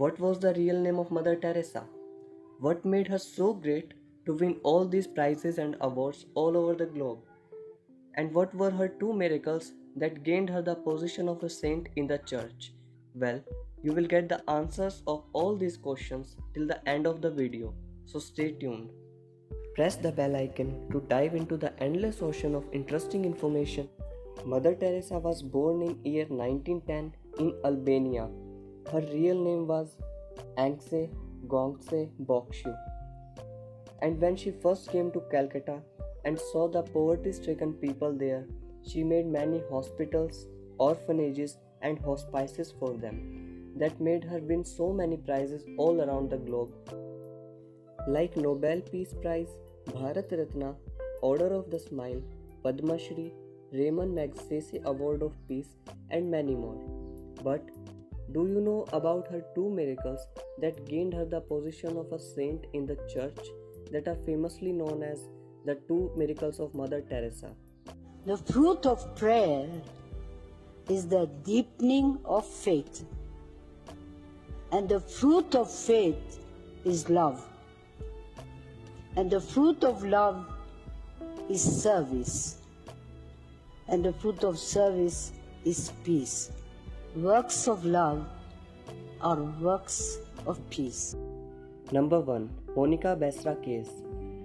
What was the real name of Mother Teresa? What made her so great to win all these prizes and awards all over the globe? And what were her two miracles that gained her the position of a saint in the church? Well, you will get the answers of all these questions till the end of the video, so stay tuned. Press the bell icon to dive into the endless ocean of interesting information. Mother Teresa was born in year 1910 in Albania. Her real name was Angse Gongse Bokshu. And when she first came to Calcutta and saw the poverty stricken people there, she made many hospitals, orphanages, and hospices for them that made her win so many prizes all around the globe, like Nobel Peace Prize, Bharat Ratna, Order of the Smile, Padma Shri, Raymond Magsaysay Award of Peace, and many more. But do you know about her two miracles that gained her the position of a saint in the church that are famously known as the two miracles of Mother Teresa? The fruit of prayer is the deepening of faith, and the fruit of faith is love, and the fruit of love is service, and the fruit of service is peace. Works of love are works of peace. Number 1. Monica Besra case.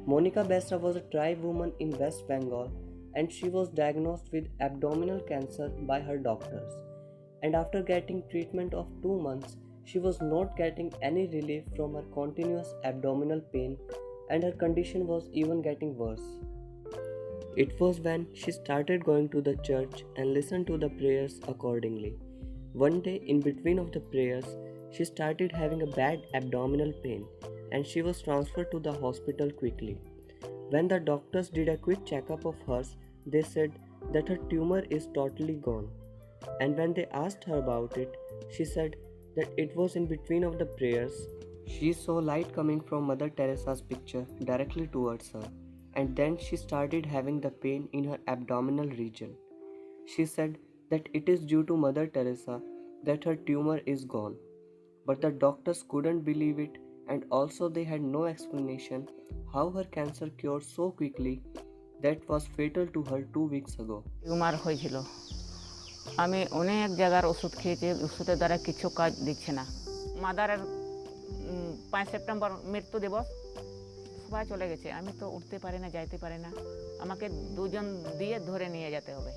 Monica Besra was a tribe woman in West Bengal and she was diagnosed with abdominal cancer by her doctors. And after getting treatment of 2 months, she was not getting any relief from her continuous abdominal pain and her condition was even getting worse. It was when she started going to the church and listened to the prayers accordingly. One day in between of the prayers, she started having a bad abdominal pain and she was transferred to the hospital quickly. When the doctors did a quick checkup of hers, they said that her tumor is totally gone. And when they asked her about it, she said that it was in between of the prayers. She saw light coming from Mother Teresa's picture directly towards her, and then she started having the pain in her abdominal region. She said that it is due to Mother Teresa that her tumor is gone. But the doctors couldn't believe it, and also they had no explanation how her cancer cured so quickly that was fatal to her 2 weeks ago. Tumour হয়েছিল। আমি অনেক জায়গার ওষুধ খেয়েছি, ওষুধের দ্বারা কিছু কাজ দিচ্ছে না। মাদারের 5 সেপ্টেম্বর মৃত্যু দিবস, সবাই চলে গেছে, আমি তো উঠতে পারি না, যাইতে পারি না, আমাকে দুজন দিয়ে ধরে নিয়ে যেতে হবে।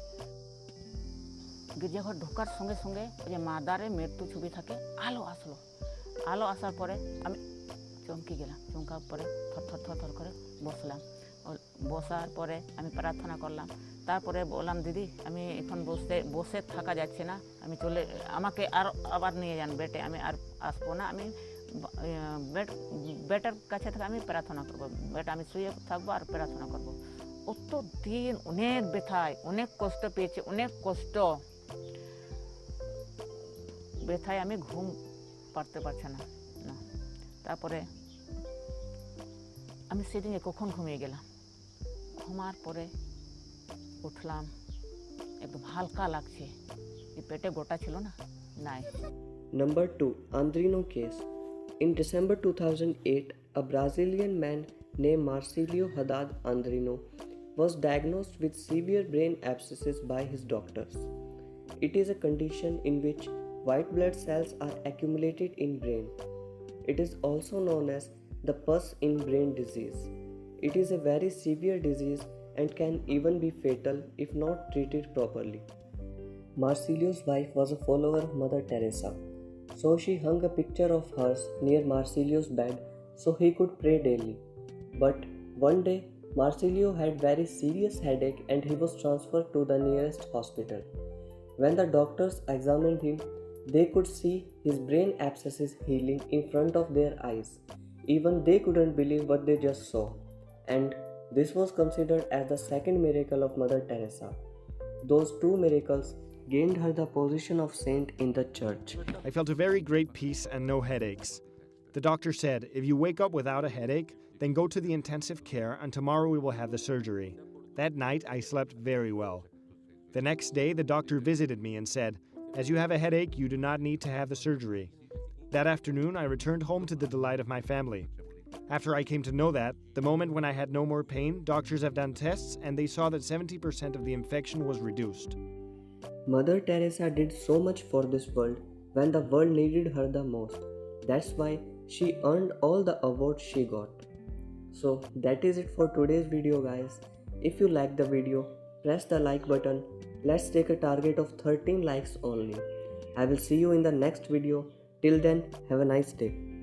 গির্জাঘর ঢোকার সঙ্গে সঙ্গে ওই যে মাদারের মৃত্যু ছবি থাকে, আলো আসলো। আলো আসার পরে আমি চমকে গেলাম, চমকার পরে থর থর থর করে বসলাম। বসার পরে আমি প্রার্থনা করলাম। তারপরে বললাম, দিদি আমি এখন বসে থাকা যাচ্ছে না, আমাকে আবার নিয়ে যান বেটে, আমি আর আসবো না, আমি বেটার কাছে থেকে আমি প্রার্থনা করবো, বেটা আমি শুয়ে থাকবো আর প্রার্থনা করবো। অত দিন অনেক ব্যথায়, অনেক কষ্ট পেয়েছি, অনেক কষ্ট ব্যথায় আমি ঘুম পারতে পারছি না। তারপরে আমি সেদিনে কখন ঘুমিয়ে গেলাম। ঘুমার পরে উঠলাম, একদম হালকা লাগছে, এই পেটে গোটা ছিল না, নাই। Number 2. Andrino case. In December 2008, a Brazilian man named Marcilio Haddad Andrino was diagnosed with severe brain abscesses by his doctors. It is a condition in which white blood cells are accumulated in brain. It is also known as the pus in brain disease. It is a very severe disease and can even be fatal if not treated properly. Marcilio's wife was a follower of Mother Teresa, so she hung a picture of hers near Marcilio's bed so he could pray daily. But one day, Marcilio had very serious headache and he was transferred to the nearest hospital. When the doctors examined him, they could see his brain abscesses healing in front of their eyes. Even they couldn't believe what they just saw. And this was considered as the second miracle of Mother Teresa. Those two miracles gained her the position of saint in the church. I felt a very great peace and no headaches. The doctor said, if you wake up without a headache, then go to the intensive care and tomorrow we will have the surgery. That night I slept very well. The next day the doctor visited me and said, as you have a headache, you do not need to have the surgery. That afternoon, I returned home to the delight of my family. After I came to know that, the moment when I had no more pain, doctors have done tests and they saw that 70% of the infection was reduced. Mother Teresa did so much for this world when the world needed her the most. That's why she earned all the awards she got. So that is it for today's video, guys. If you like the video, press the like button. Let's take a target of 13 likes only. I will see you in the next video. Till then, have a nice day.